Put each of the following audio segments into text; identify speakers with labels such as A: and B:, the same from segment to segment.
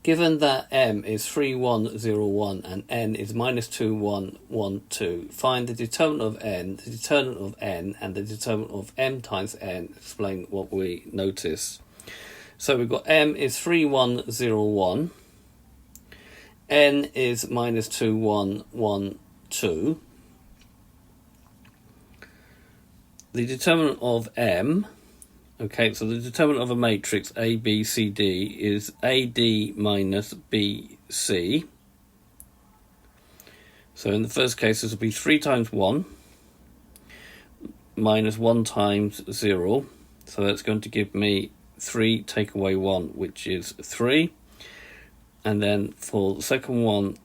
A: Given that m is 3101 and n is minus 2112, find the determinant of n, the determinant of n, and the determinant of m times n. Explain what we notice. So we've got m is 3101, n is minus 2112. The determinant of m, okay, so the determinant of a matrix A, B, C, D is AD minus BC. So in the first case, this will be 3 times 1 minus 1 times 0. So that's going to give me 3 take away 1, which is 3. And then for the second one,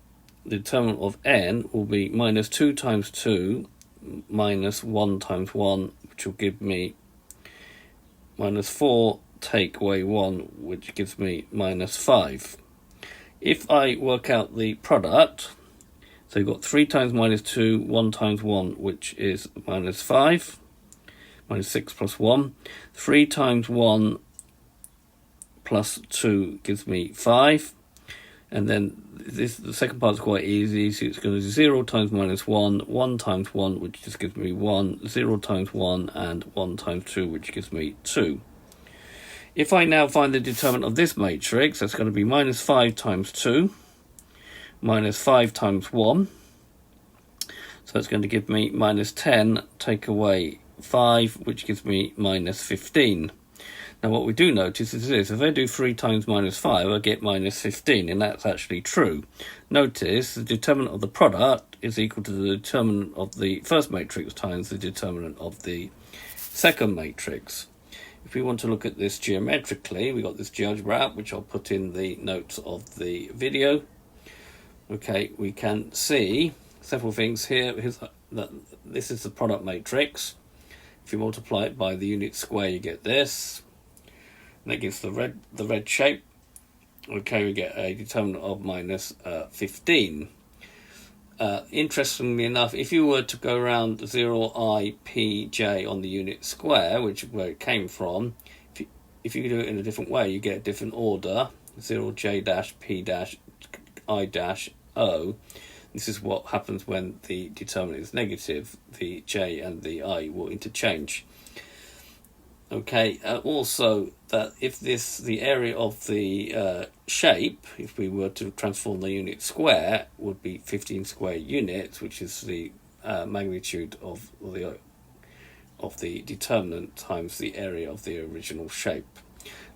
A: the determinant of n will be minus 2 times 2 minus 1 times 1, which will give me minus 4 take away 1, which gives me minus 5. If I work out the product, so you've got 3 times minus 2, 1 times 1, which is minus 5, minus 6 plus 1. 3 times 1 plus 2 gives me 5. And then the second part's quite easy, so it's going to be 0 times minus 1, 1 times 1, which just gives me 1, 0 times 1, and 1 times 2, which gives me 2. If I now find the determinant of this matrix, that's going to be minus 5 times 2, minus 5 times 1. So that's going to give me minus 10, take away 5, which gives me minus 15. Now what we do notice is this: if I do 3 times minus 5, I get minus 15, and that's actually true. Notice the determinant of the product is equal to the determinant of the first matrix times the determinant of the second matrix. If we want to look at this geometrically, we've got this GeoGebra app, which I'll put in the notes of the video. Okay, we can see several things here. This is the product matrix. If you multiply it by the unit square, you get this. And that gives the red shape. Okay, we get a determinant of minus 15. Interestingly enough, if you were to go around 0i p j on the unit square, which is where it came from, if you do it in a different way, you get a different order: 0j dash p dash I dash o. This is what happens when the determinant is negative. The j and the I will interchange. Okay, also that if the area of the shape, if we were to transform the unit square, would be 15 square units, which is the magnitude of the determinant times the area of the original shape.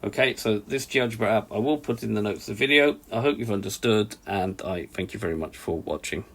A: Okay, so this GeoGebra app I will put in the notes of the video. I hope you've understood, and I thank you very much for watching.